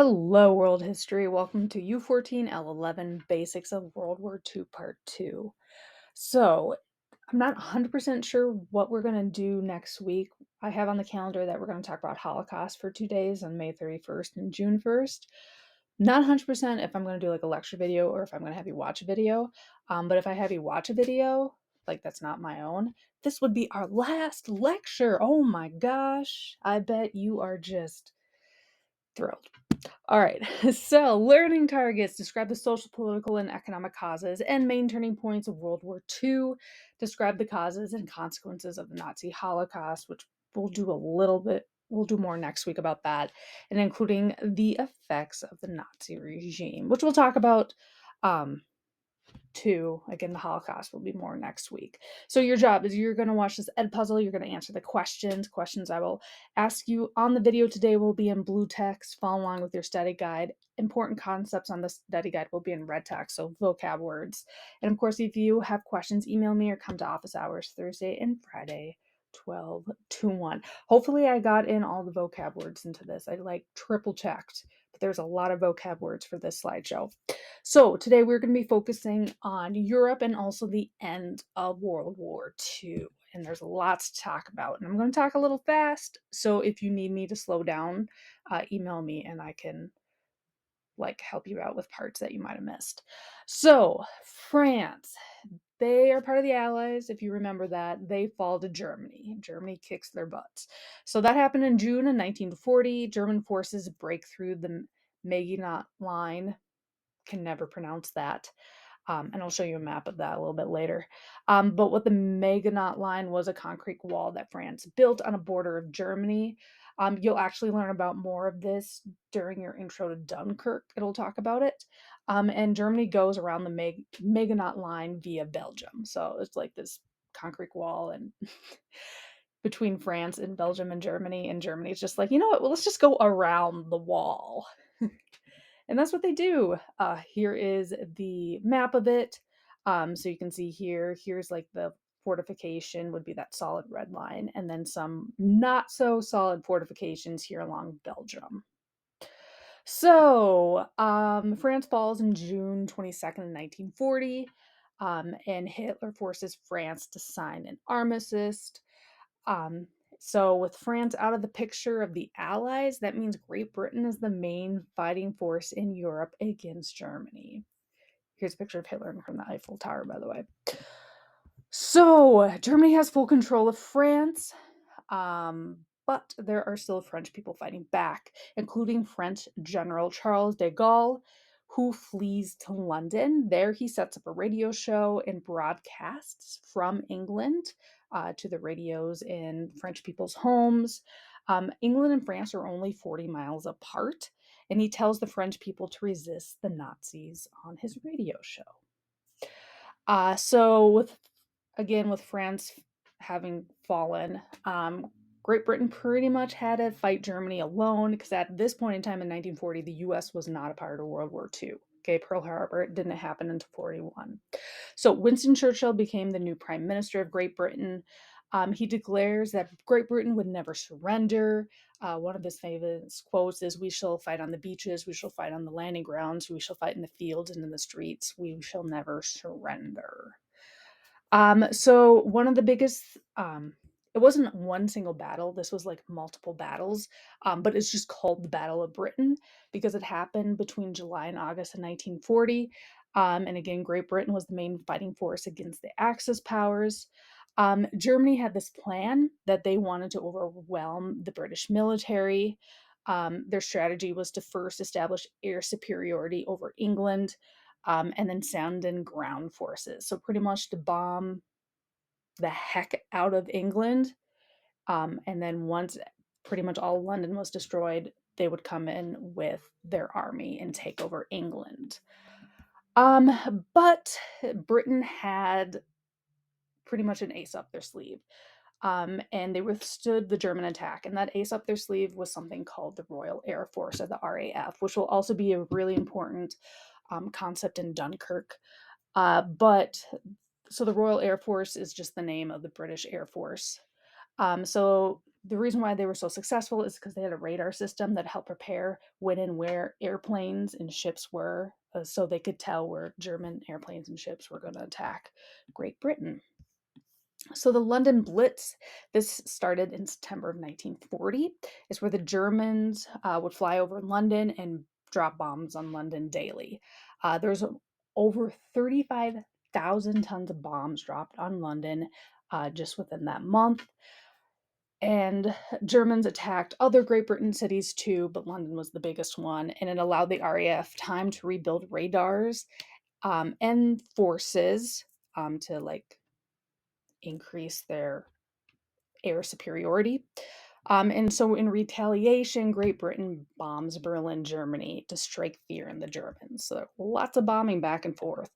Hello, world history. Welcome to U14-L11 Basics of World War II Part 2. So, I'm not 100% sure what we're going to do next week. I have on the calendar that we're going to talk about Holocaust for 2 days on May 31st and June 1st. Not 100% if I'm going to do like a lecture video or if I'm going to have you watch a video. But if I have you watch a video, like that's not my own, this would be our last lecture. Oh my gosh. I bet you are just thrilled. All right, so learning targets describe the social, political, and economic causes and main turning points of World War II, describe the causes and consequences of the Nazi Holocaust, which we'll do more next week about that, and including the effects of the Nazi regime, which we'll talk about too. Again, the Holocaust will be more next week. So your job is you're going to watch this ed puzzle. You're going to answer the questions I will ask you on the video today will be in blue text. Follow along with your study guide. Important concepts on the study guide will be in red text, so vocab words. And of course, if you have questions, email me or come to office hours Thursday and Friday 12 to 1. Hopefully I got in all the vocab words into this. I triple checked, but there's a lot of vocab words for this slideshow. So today we're going to be focusing on Europe and also the end of World War II. And there's lots to talk about. And I'm going to talk a little fast. So if you need me to slow down, email me and I can help you out with parts that you might have missed. So France, they are part of the Allies. If you remember that, they fall to Germany. Germany kicks their butts. So that happened in June of 1940. German forces break through the Maginot Line. Can never pronounce that. And I'll show you a map of that a little bit later. But what the Maginot Line was a concrete wall that France built on a border of Germany. You'll actually learn about more of this during your intro to Dunkirk. It'll talk about it. And Germany goes around the Maginot Line via Belgium. So it's like this concrete wall and between France and Belgium and Germany is just like, you know what, well, let's just go around the wall. And that's what they do. Here is the map of it. So you can see here's like the fortification would be that solid red line, and then some not so solid fortifications here along Belgium. So France falls in June 22nd, 1940, and Hitler forces France to sign an armistice. So with France out of the picture of the Allies, that means Great Britain is the main fighting force in Europe against Germany. Here's a picture of Hitler from the Eiffel Tower, by the way. So Germany has full control of France, but there are still French people fighting back, including French General Charles de Gaulle, who flees to London. There he sets up a radio show and broadcasts from England to the radios in French people's homes. England and France are only 40 miles apart, and he tells the French people to resist the Nazis on his radio show. So with France having fallen, Great Britain pretty much had to fight Germany alone because at this point in time in 1940, the U.S. was not a part of World War II. Okay, Pearl Harbor didn't happen until 1941. So Winston Churchill became the new Prime Minister of Great Britain. He declares that Great Britain would never surrender. One of his famous quotes is, "We shall fight on the beaches, we shall fight on the landing grounds, we shall fight in the fields and in the streets, we shall never surrender." So one of the biggest, it wasn't one single battle. This was like multiple battles, but it's just called the Battle of Britain because it happened between July and August of 1940. And again, Great Britain was the main fighting force against the Axis powers. Germany had this plan that they wanted to overwhelm the British military. Their strategy was to first establish air superiority over England, and then sound and ground forces. So pretty much to bomb the heck out of England. And then once pretty much all London was destroyed, they would come in with their army and take over England. But Britain had pretty much an ace up their sleeve. And they withstood the German attack. And that ace up their sleeve was something called the Royal Air Force, or the RAF, which will also be a really important concept in Dunkirk. So the Royal Air Force is just the name of the British Air Force. So The reason why they were so successful is because they had a radar system that helped prepare when and where airplanes and ships were, so they could tell where German airplanes and ships were going to attack Great Britain. So the London Blitz, this started in September of 1940, is where the Germans would fly over London and drop bombs on London daily. There's over 35,000 tons of bombs dropped on London just within that month. And Germans attacked other Great Britain cities too, but London was the biggest one, and it allowed the RAF time to rebuild radars and forces to like increase their air superiority. And so in retaliation, Great Britain bombs Berlin, Germany to strike fear in the Germans. So lots of bombing back and forth.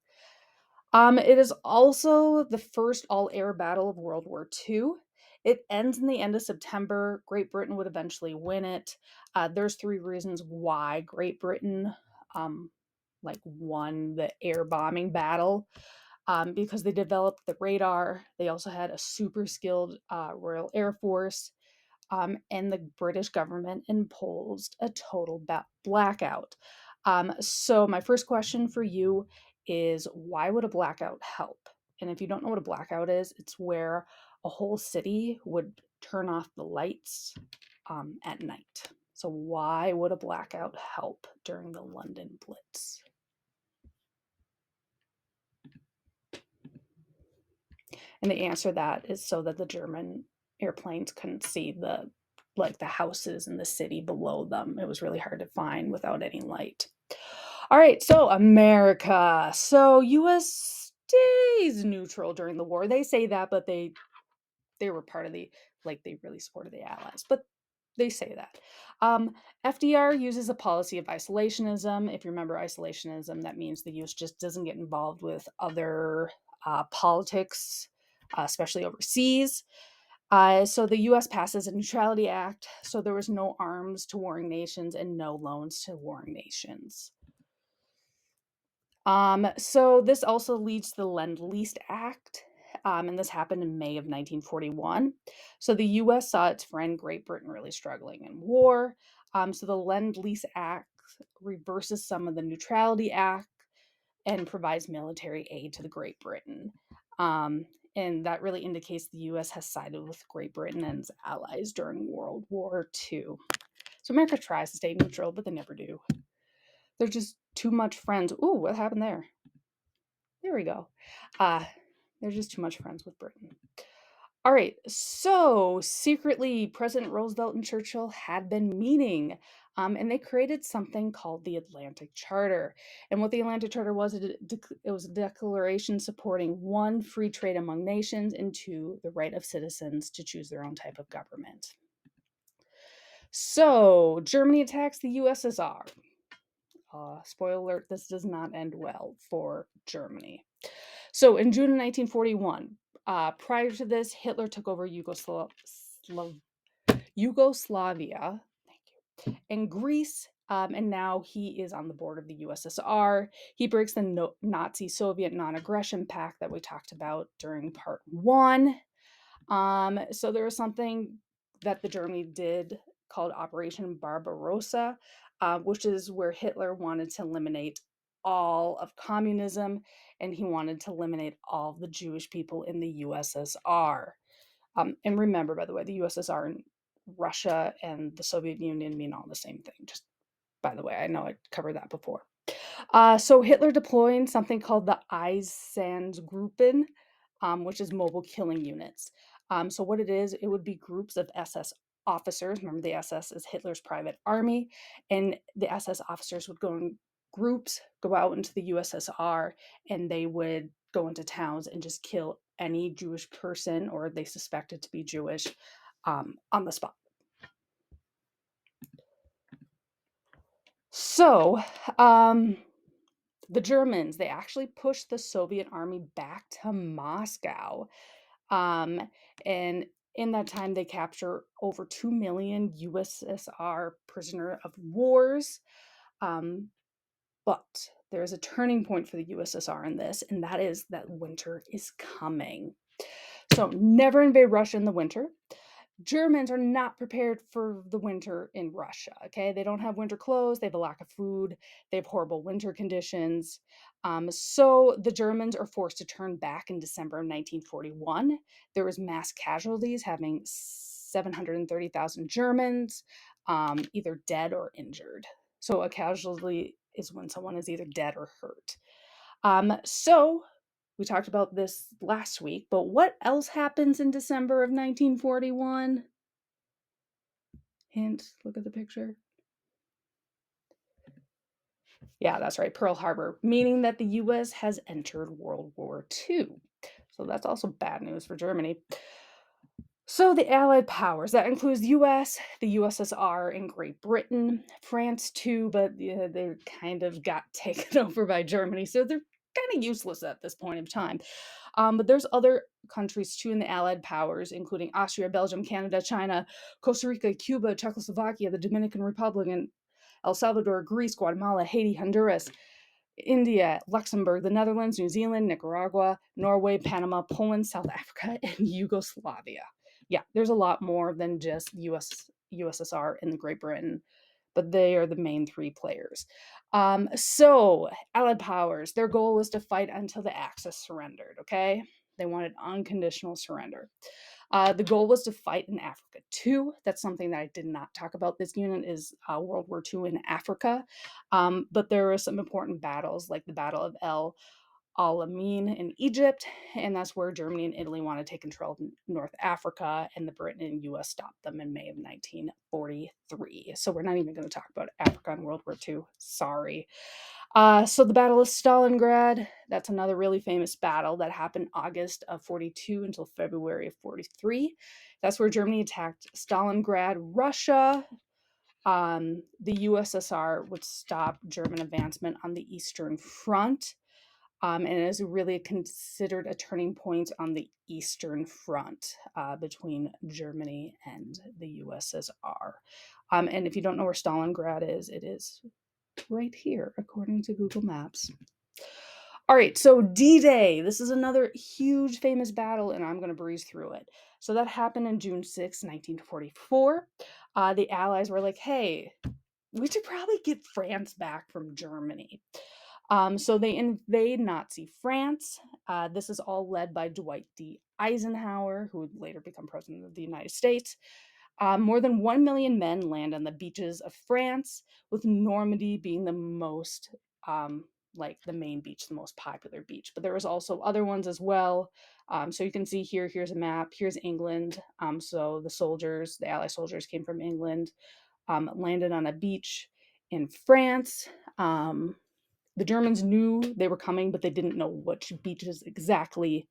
It is also the first all-air battle of World War II. It ends in the end of September. Great Britain would eventually win it. There's 3 reasons why Great Britain won the air bombing battle. Because they developed the radar. They also had a super skilled Royal Air Force. And the British government imposed a total blackout. So my first question for you is, why would a blackout help? And if you don't know what a blackout is, it's where a whole city would turn off the lights at night. So why would a blackout help during the London Blitz? And the answer to that is so that the German airplanes couldn't see the houses in the city below them. It was really hard to find without any light. All right, so America. So US stays neutral during the war. They say that, but they were part of the, they really supported the Allies, but they say that. FDR uses a policy of isolationism. If you remember isolationism, that means the US just doesn't get involved with other politics, especially overseas. So the US passes a Neutrality Act, so there was no arms to warring nations and no loans to warring nations. So this also leads to the Lend-Lease Act, and this happened in May of 1941. So the US saw its friend Great Britain really struggling in war. So the Lend-Lease Act reverses some of the Neutrality Act and provides military aid to the Great Britain. And that really indicates the US has sided with Great Britain and its allies during World War II. So America tries to stay neutral, but they never do. They're just too much friends. Ooh, what happened there? There we go. They're just too much friends with Britain. All right, so secretly, President Roosevelt and Churchill had been meeting, and they created something called the Atlantic Charter. And what the Atlantic Charter was, it was a declaration supporting 1, free trade among nations, and 2, the right of citizens to choose their own type of government. So Germany attacks the USSR. Spoiler alert, this does not end well for Germany. So in June of 1941, prior to this, Hitler took over Yugoslavia, and Greece, and now he is on the board of the USSR. He breaks the Nazi-Soviet non-aggression pact that we talked about during part 1. So there was something that the Germany did called Operation Barbarossa, which is where Hitler wanted to eliminate all of communism, and he wanted to eliminate all of the Jewish people in the USSR. And remember, by the way, the USSR and Russia and the Soviet Union mean all the same thing. Just by the way, I know I covered that before. So Hitler deployed something called the Einsatzgruppen, which is mobile killing units. So what it is, it would be groups of SS officers. Remember, the SS is Hitler's private army, and the SS officers would go in groups, go out into the USSR, and they would go into towns and just kill any Jewish person or they suspected to be Jewish on the spot. So the Germans, they actually pushed the Soviet army back to Moscow. And in that time, they capture over 2 million USSR prisoner of wars. But there is a turning point for the USSR in this, and that is that winter is coming. So never invade Russia in the winter. Germans are not prepared for the winter in Russia, okay? They don't have winter clothes, they have a lack of food, they have horrible winter conditions. So the Germans are forced to turn back in December of 1941. There was mass casualties, having 730,000 Germans either dead or injured. So a casualty is when someone is either dead or hurt. So we talked about this last week, but what else happens in December of 1941? Hint, look at the picture. Yeah, that's right, Pearl Harbor, meaning that the US has entered World War II. So that's also bad news for Germany. So the Allied powers, that includes the US, the USSR, and Great Britain, France too, but yeah, they kind of got taken over by Germany, so they're kind of useless at this point in time. But there's other countries too in the Allied powers, including Austria, Belgium, Canada, China, Costa Rica, Cuba, Czechoslovakia, the Dominican Republic, and El Salvador, Greece, Guatemala, Haiti, Honduras, India, Luxembourg, the Netherlands, New Zealand, Nicaragua, Norway, Panama, Poland, South Africa, and Yugoslavia. Yeah, there's a lot more than just USSR and the Great Britain, but they are the main three players. So Allied powers, their goal was to fight until the Axis surrendered, okay? They wanted unconditional surrender. The goal was to fight in Africa too. That's something that I did not talk about. This unit is World War II in Africa. But there were some important battles, like the Battle of El Alamein in Egypt, and that's where Germany and Italy want to take control of North Africa, and the Britain and US stopped them in May of 1943. So we're not even going to talk about Africa in World War II. Sorry. So the Battle of Stalingrad, that's another really famous battle that happened August of 42 until February of 43. That's where Germany attacked Stalingrad, Russia. The USSR would stop German advancement on the Eastern Front. And it is really considered a turning point on the Eastern Front between Germany and the USSR. And if you don't know where Stalingrad is, it is right here, according to Google Maps. All right, so D-Day. This is another huge famous battle, and I'm going to breeze through it. So that happened on June 6, 1944. The Allies were like, hey, we should probably get France back from Germany. So they invade Nazi France. This is all led by Dwight D. Eisenhower, who would later become president of the United States. More than 1 million men land on the beaches of France, with Normandy being the most, like the main beach, the most popular beach. But there was also other ones as well. So you can see here, here's a map. Here's England. So the Allied soldiers came from England, landed on a beach in France. The Germans knew they were coming, but they didn't know which beaches exactly.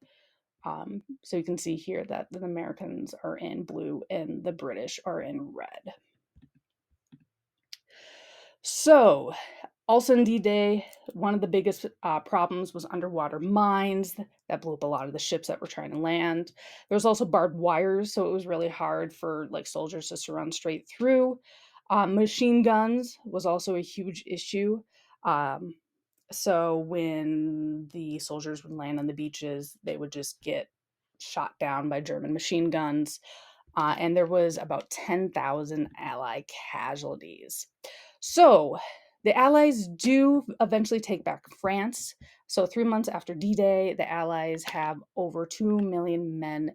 So you can see here that the Americans are in blue and the British are in red. So, also in D-Day, one of the biggest problems was underwater mines that blew up a lot of the ships that were trying to land. There was also barbed wires, so it was really hard for like soldiers just to run straight through. Machine guns was also a huge issue. So when the soldiers would land on the beaches, they would just get shot down by German machine guns. And there was about 10,000 Allied casualties. So the Allies do eventually take back France. So 3 months after D-Day, the Allies have over 2 million men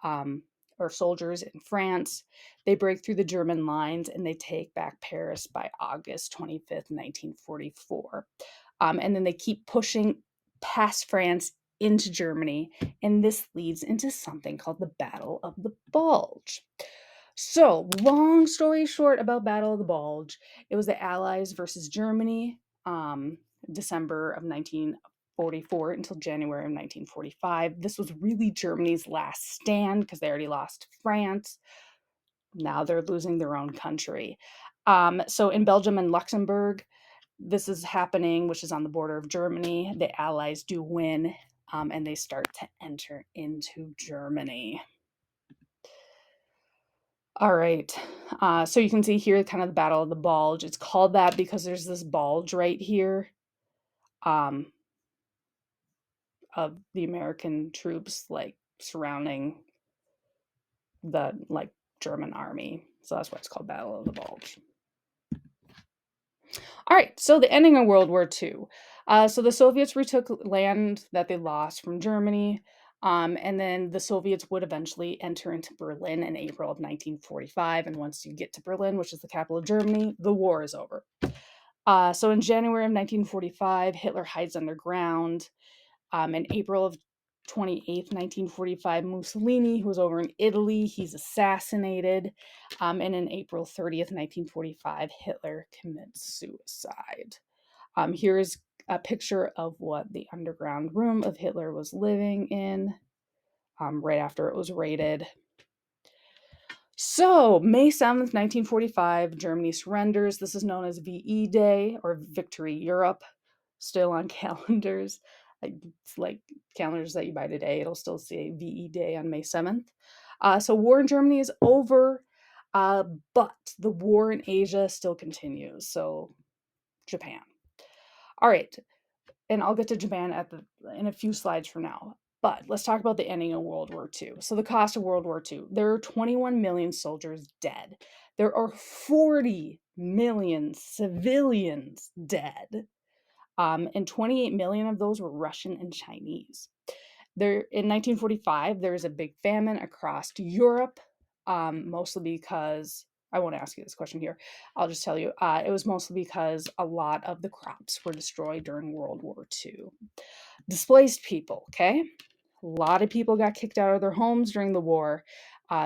or soldiers in France. They break through the German lines and they take back Paris by August 25th, 1944. And then they keep pushing past France into Germany, and this leads into something called the Battle of the Bulge. So, long story short about Battle of the Bulge, it was the Allies versus Germany, December of 1944 until January of 1945. This was really Germany's last stand because they already lost France. Now they're losing their own country. So in Belgium and Luxembourg, this is happening, which is on the border of Germany. The Allies do win, and they start to enter into Germany. All right. So you can see here kind of the Battle of the Bulge. It's called that because there's this bulge right here of the American troops like surrounding the like German army. So that's why it's called Battle of the Bulge. All right, so the ending of World War II. So the Soviets retook land that they lost from Germany, and then the Soviets would eventually enter into Berlin in April of 1945. And once you get to Berlin, which is the capital of Germany, the war is over. So in January of 1945, Hitler hides underground. In April of 28th, 1945, Mussolini, who was over in Italy, he's assassinated. And in April 30th, 1945, Hitler commits suicide. Here's a picture of what the underground room of Hitler was living in right after it was raided. So, May 7th, 1945, Germany surrenders. This is known as VE Day or Victory Europe, still on calendars. It's like calendars that you buy today. It'll still say VE Day on May 7th. So, war in Germany is over, but the war in Asia still continues. So, Japan. All right, and I'll get to Japan in a few slides from now. But let's talk about the ending of World War II. So the cost of World War II. There are 21 million soldiers dead. There are 40 million civilians dead. And 28 million of those were Russian and Chinese. There in 1945, there was a big famine across Europe, mostly because I won't ask you this question here. I'll just tell you it was mostly because a lot of the crops were destroyed during World War II. Displaced people, okay? A lot of people got kicked out of their homes during the war.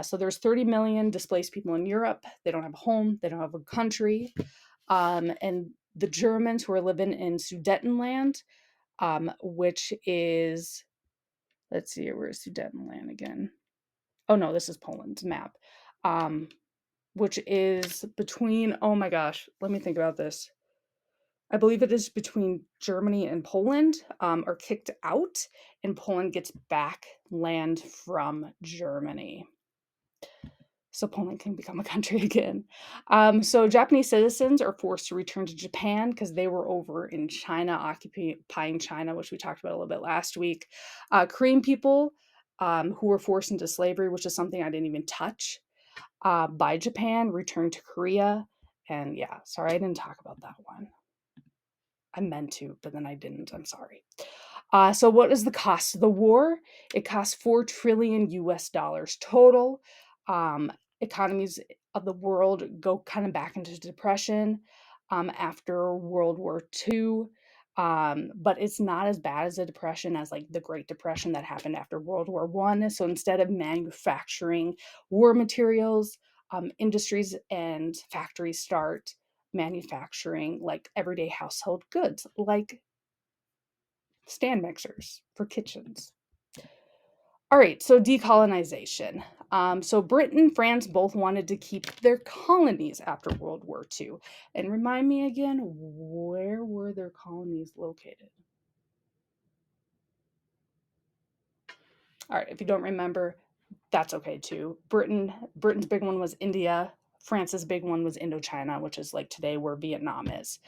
So there's 30 million displaced people in Europe. They don't have a home. They don't have a country. And the Germans who are living in Sudetenland, which is, let's see, where's Sudetenland again? Oh no, this is Poland's map, which is between, oh my gosh, let me think about this. I believe it is between Germany and Poland, are kicked out, and Poland gets back land from Germany. So Poland can become a country again. So Japanese citizens are forced to return to Japan because they were over in China, occupying China, which we talked about a little bit last week. Korean people who were forced into slavery, which is something I didn't even touch, by Japan, returned to Korea. And yeah, sorry, I didn't talk about that one. I meant to, but then I didn't. I'm sorry. So what is the cost of the war? It costs $4 trillion US total. Economies of the world go kind of back into depression after World War II. But it's not as bad as a depression as like the Great Depression that happened after World War I. So instead of manufacturing war materials, industries and factories start manufacturing like everyday household goods, like stand mixers for kitchens. All right, so decolonization. So Britain, France both wanted to keep their colonies after World War II. And remind me again, where were their colonies located? All right, if you don't remember, that's okay too. Britain's big one was India. France's big one was Indochina, which is like today where Vietnam is.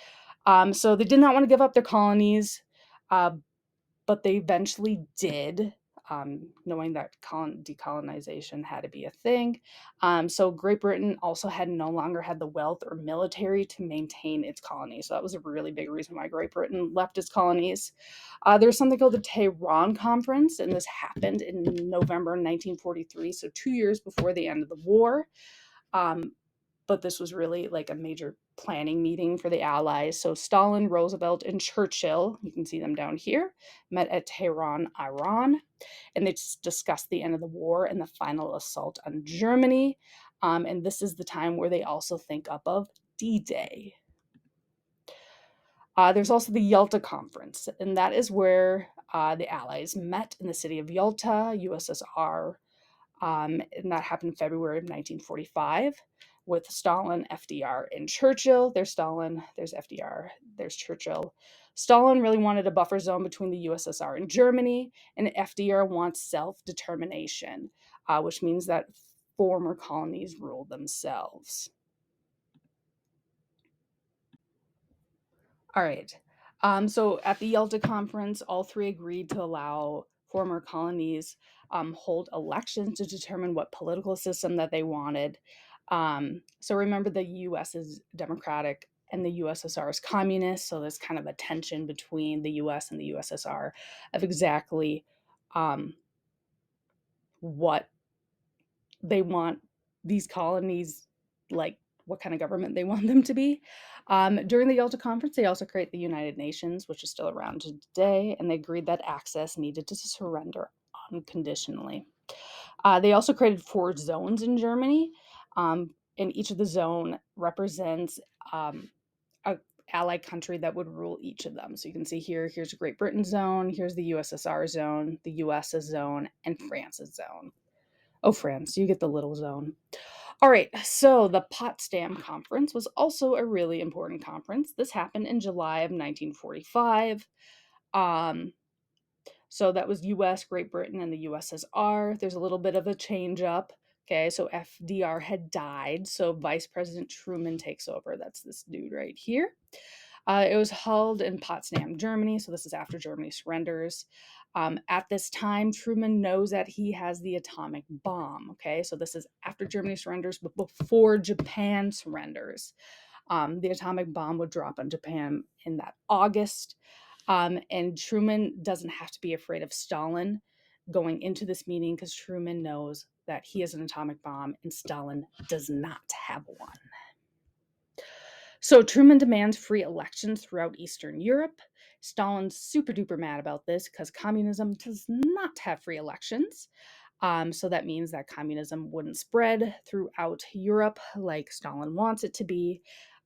So they did not want to give up their colonies, but they eventually did, knowing that decolonization had to be a thing. So Great Britain also no longer had the wealth or military to maintain its colonies. So that was a really big reason why Great Britain left its colonies. There's something called the Tehran Conference, and this happened in November 1943, so 2 years before the end of the war. But this was really like a major planning meeting for the Allies. So Stalin, Roosevelt, and Churchill, you can see them down here, met at Tehran, Iran, and they discussed the end of the war and the final assault on Germany. And this is the time where they also think up of D-Day. There's also the Yalta Conference, and that is where the Allies met in the city of Yalta, USSR. And that happened in February of 1945 with Stalin, FDR, and Churchill. There's Stalin, there's FDR, there's Churchill. Stalin really wanted a buffer zone between the USSR and Germany, and FDR wants self-determination, which means that former colonies rule themselves. All right. So at the Yalta Conference, all three agreed to allow former colonies hold elections to determine what political system that they wanted. So remember, the U.S. is democratic and the USSR is communist. So there's kind of a tension between the U.S. and the USSR of exactly what they want these colonies, like what kind of government they want them to be. During the Yalta Conference, they also create the United Nations, which is still around today, and they agreed that access needed to surrender unconditionally. They also created 4 zones in Germany, and each of the zone represents a allied country that would rule each of them. So you can see here's Great Britain zone, here's the USSR zone, the US's zone, and France's zone. Oh, France, you get the little zone. All right, so the Potsdam Conference was also a really important conference. This happened in July of 1945. So that was US, Great Britain, and the USSR. There's a little bit of a change up. Okay, so FDR had died, so Vice President Truman takes over. That's this dude right here. It was held in Potsdam, Germany, so this is after Germany surrenders. At this time, Truman knows that he has the atomic bomb. Okay, so this is after Germany surrenders, but before Japan surrenders. The atomic bomb would drop on Japan in that August. And Truman doesn't have to be afraid of Stalin going into this meeting because Truman knows that he has an atomic bomb and Stalin does not have one. So Truman demands free elections throughout Eastern Europe. Stalin's super duper mad about this because communism does not have free elections. So that means that communism wouldn't spread throughout Europe like Stalin wants it to be.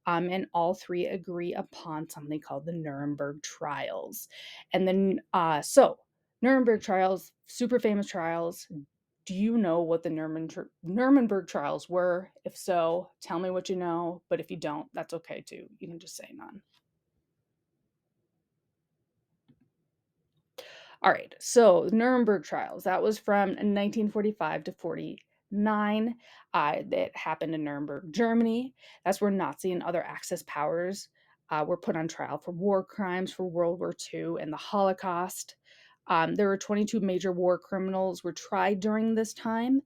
And all 3 agree upon something called the Nuremberg Trials. And then, Nuremberg Trials, super famous trials. Do you know what the Nuremberg Trials were? If so, tell me what you know. But if you don't, that's okay too. You can just say none. All right, so Nuremberg Trials, that was from 1945 to 49. That happened in Nuremberg, Germany. That's where Nazi and other Axis powers were put on trial for war crimes for World War II and the Holocaust. There were 22 major war criminals were tried during this time.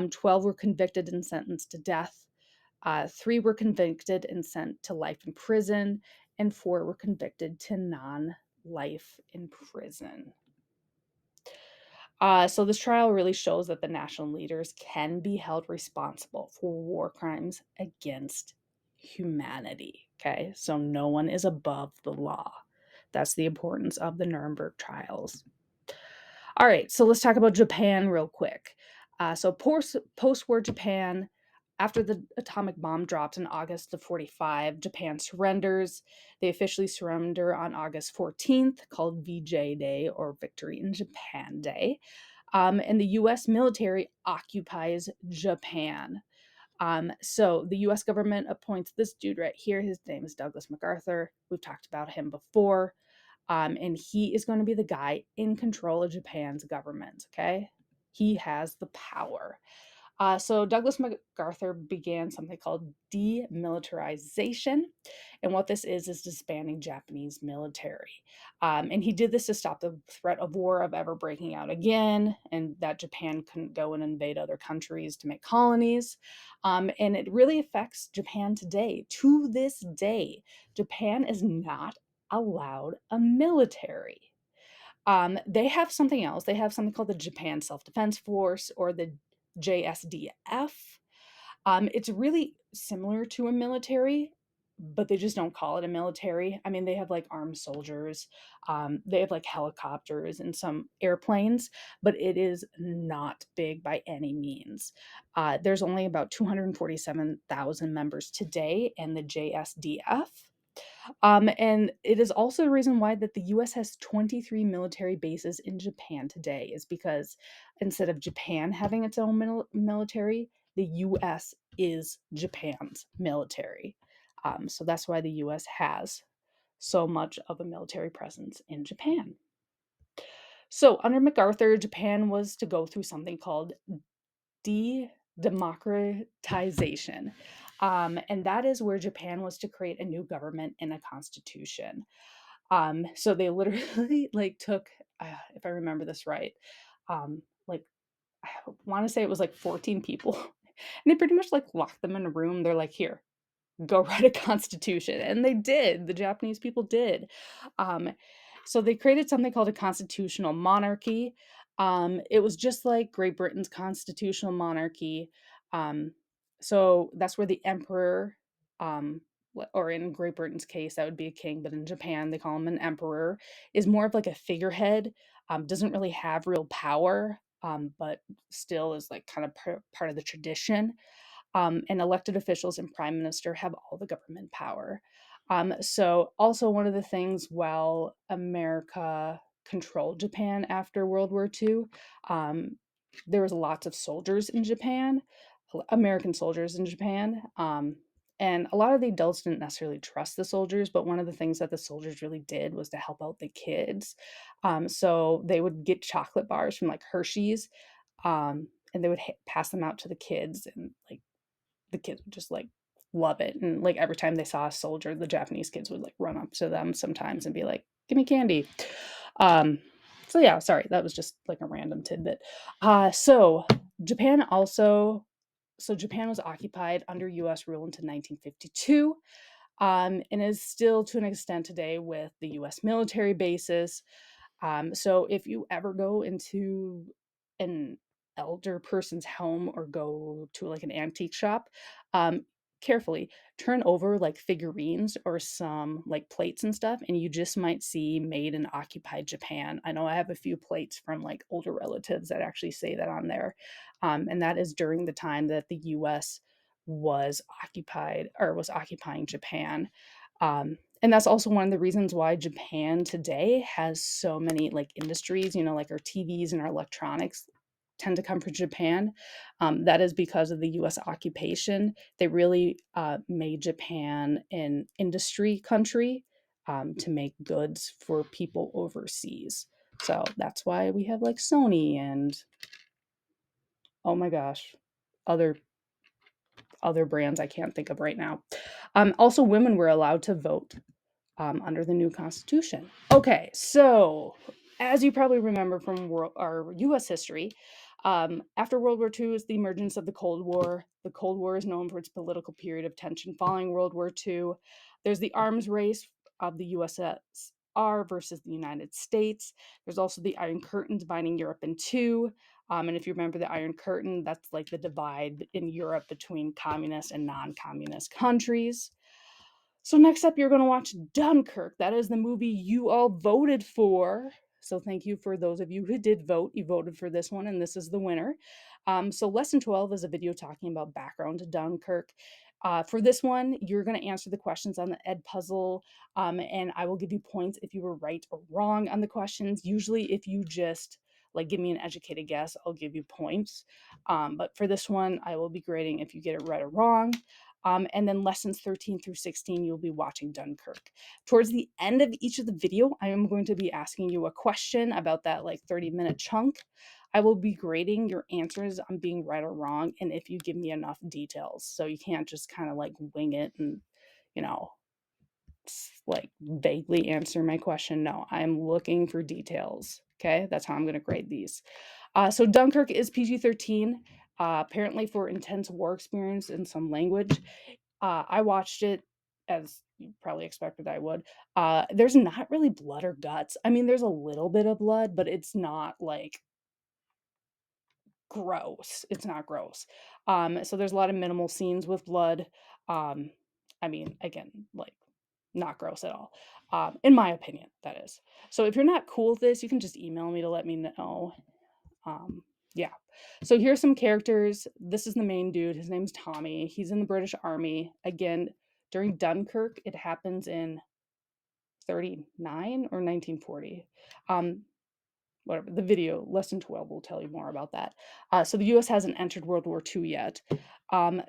12 were convicted and sentenced to death. 3 were convicted and sent to life in prison, and 4 were convicted to non-life in prison. So this trial really shows that the national leaders can be held responsible for war crimes against humanity. Okay, so no one is above the law. That's the importance of the Nuremberg trials. All right, so let's talk about Japan real quick. So post-war Japan, after the atomic bomb dropped in August of 45, Japan surrenders. They officially surrender on August 14th, called VJ Day or Victory in Japan Day. And the U.S. military occupies Japan. So the U.S. government appoints this dude right here. His name is Douglas MacArthur. We've talked about him before. And he is going to be the guy in control of Japan's government, okay? He has the power. So Douglas MacArthur began something called demilitarization. And what this is disbanding Japanese military. And he did this to stop the threat of war of ever breaking out again, and that Japan couldn't go and invade other countries to make colonies. And it really affects Japan today. To this day, Japan is not allowed a military. They have something else. They have something called the Japan Self-Defense Force or the JSDF. It's really similar to a military, but they just don't call it a military. I mean, they have like armed soldiers, they have like helicopters and some airplanes, but it is not big by any means. There's only about 247,000 members today in the JSDF. And it is also the reason why that the US has 23 military bases in Japan today is because instead of Japan having its own military, the US is Japan's military. So that's why the US has so much of a military presence in Japan. So under MacArthur, Japan was to go through something called democratization. And that is where Japan was to create a new government and a constitution. So they literally like took, if I remember this right, like I want to say it was like 14 people, and they pretty much like locked them in a room. They're like, here, go write a constitution. And they did. The Japanese people did. Um, so they created something called a constitutional monarchy. It was just like Great Britain's constitutional monarchy. Um, so that's where the emperor, um, or in Great Britain's case, that would be a king, but in Japan, they call him an emperor, is more of like a figurehead, doesn't really have real power, but still is like kind of part of the tradition. And elected officials and prime minister have all the government power. So, also one of the things while America controlled Japan after World War II, um, there was lots of soldiers in Japan, American soldiers in Japan. And a lot of the adults didn't necessarily trust the soldiers, but one of the things that the soldiers really did was to help out the kids. So they would get chocolate bars from like Hershey's, and they would pass them out to the kids, and like the kids would just like love it. And like every time they saw a soldier, the Japanese kids would like run up to them sometimes and be like, "Give me candy." Um, so yeah, sorry, that was just like a random tidbit. So Japan also, so Japan was occupied under U.S. rule until 1952, and is still to an extent today with the U.S. military bases. So if you ever go into an elder person's home or go to like an antique shop, um, carefully turn over like figurines or some like plates and stuff, and you just might see made in occupied Japan. I know I have a few plates from like older relatives that actually say that on there. And that is during the time that the US was occupied or was occupying Japan. And that's also one of the reasons why Japan today has so many like industries, like our TVs and our electronics tend to come from Japan. That is because of the US occupation. They really made Japan an industry country, to make goods for people overseas. So that's why we have like Sony and, oh my gosh, other brands I can't think of right now. Also, women were allowed to vote, under the new constitution. Okay, so as you probably remember from our U.S. history, after World War II is the emergence of the Cold War. The Cold War is known for its political period of tension following World War II. There's the arms race of the USSR versus the United States. There's also the Iron Curtain dividing Europe in two. And if you remember the Iron Curtain, that's like the divide in Europe between communist and non-communist countries. So next up, you're going to watch Dunkirk. That is the movie you all voted for. So thank you for those of you who did vote. You voted for this one, and this is the winner. So lesson 12 is a video talking about background to Dunkirk. For this one, you're going to answer the questions on the Ed puzzle, and I will give you points if you were right or wrong on the questions. Usually, if you just like give me an educated guess, I'll give you points. But for this one, I will be grading if you get it right or wrong. And then lessons 13 through 16, you'll be watching Dunkirk. Towards the end of each of the video, I am going to be asking you a question about that like 30-minute chunk. I will be grading your answers on being right or wrong, and if you give me enough details. So you can't just kind of like wing it and, you know, like vaguely answer my question. No, I'm looking for details. Okay, that's how I'm going to grade these. So Dunkirk is PG-13, apparently for intense war experience and some language. I watched it as you probably expected I would. There's not really blood or guts. I mean, there's a little bit of blood, but it's not like gross. It's not gross. So there's a lot of minimal scenes with blood. I mean, again, like not gross at all. In my opinion, that is. So if you're not cool with this, you can just email me to let me know. Yeah. So here's some characters. This is the main dude. His name's Tommy. He's in the British Army. Again, during Dunkirk, it happens in 39 or 1940. Whatever, the video, lesson 12, will tell you more about that. So the US hasn't entered World War II yet.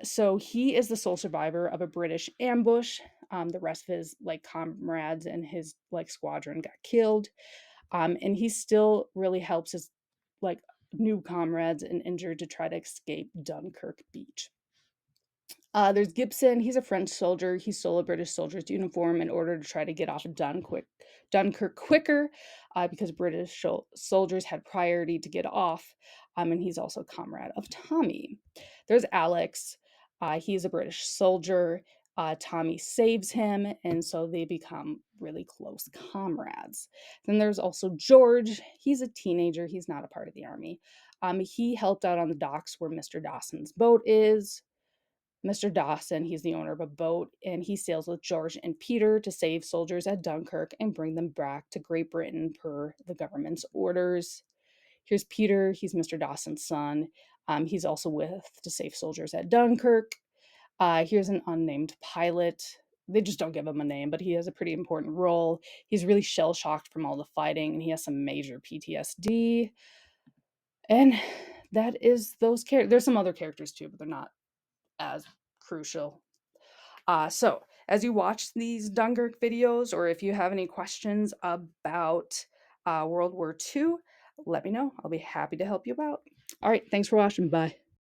So he is the sole survivor of a British ambush. The rest of his like comrades and his like squadron got killed. And he still really helps his like new comrades and injured to try to escape Dunkirk beach. There's Gibson. He's a French soldier. He stole a British soldier's uniform in order to try to get off of Dunkirk quicker, because British soldiers had priority to get off. And he's also a comrade of Tommy. There's Alex. He's a British soldier. Tommy saves him, and so they become really close comrades. Then there's also George. He's a teenager. He's not a part of the army. He helped out on the docks where Mr. Dawson's boat is. Mr. Dawson, he's the owner of a boat, and he sails with George and Peter to save soldiers at Dunkirk and bring them back to Great Britain per the government's orders. Here's Peter, he's Mr. Dawson's son. He's also with to save soldiers at Dunkirk. Here's an unnamed pilot. They just don't give him a name, but he has a pretty important role. He's really shell shocked from all the fighting, and he has some major PTSD. And that is those characters. There's some other characters too, but they're not as crucial. So as you watch these Dunkirk videos, or if you have any questions about World War II, let me know. I'll be happy to help you out. All right, thanks for watching. Bye.